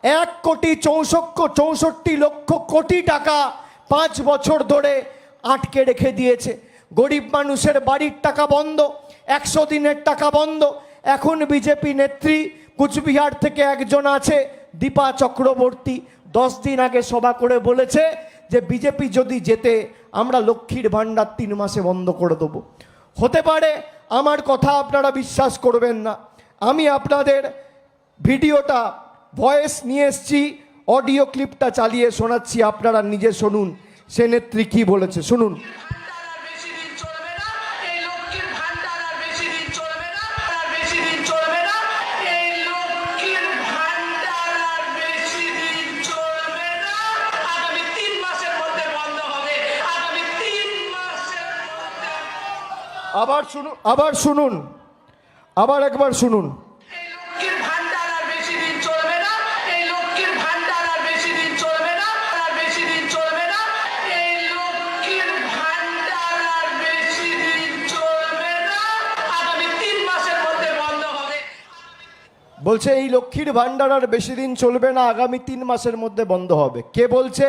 1,64,64 কোটি টাকা 5 বছর ধরে আটকে রেখে দিয়েছে। গরিব মানুষের বাড়ির টাকা বন্ধ, 100 দিনের টাকা বন্ধ। এখন বিজেপি নেত্রী কুচবিহার থেকে একজন আছে, দীপা চক্রবর্তী, 10 দিন আগে সভা করে বলেছে যে বিজেপি যদি জেতে আমরা লক্ষ্মীর ভাণ্ডার 3 মাসে বন্ধ করে দেবো। হতে পারে, আমার কথা আপনারা বিশ্বাস করবেন না। আমি আপনাদের ভিডিওটা ভয়েস নিয়ে এসছি, অডিও ক্লিপটা চালিয়ে শোনাচ্ছি, আপনারা নিজে শুনুন সে নেত্রী কি বলেছে, শুনুন। আবার শুনুন, আবার শুনুন, আবার একবার শুনুন। বলছে এই লক্ষ্মীর ভাণ্ডার আর বেশি দিন চলবে না, আগামী 3 মাসের মধ্যে বন্ধ হবে। কে বলছে?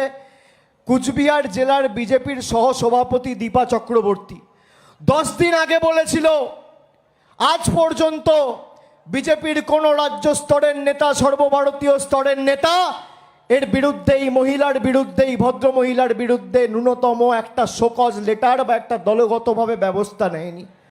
কুচবিহার জেলার বিজেপির সহসভাপতি দীপা চক্রবর্তী 10 দিন আগে বলেছিল। আজ পর্যন্ত বিজেপির কোন রাজ্য স্তরের নেতা, সর্বভারতীয় স্তরের নেতা এর বিরুদ্ধে, এই মহিলার বিরুদ্ধে, এই ভদ্র মহিলার বিরুদ্ধে ন্যূনতম একটা শোকজ লেটার বা একটা দলগতভাবে ব্যবস্থা নেয়নি।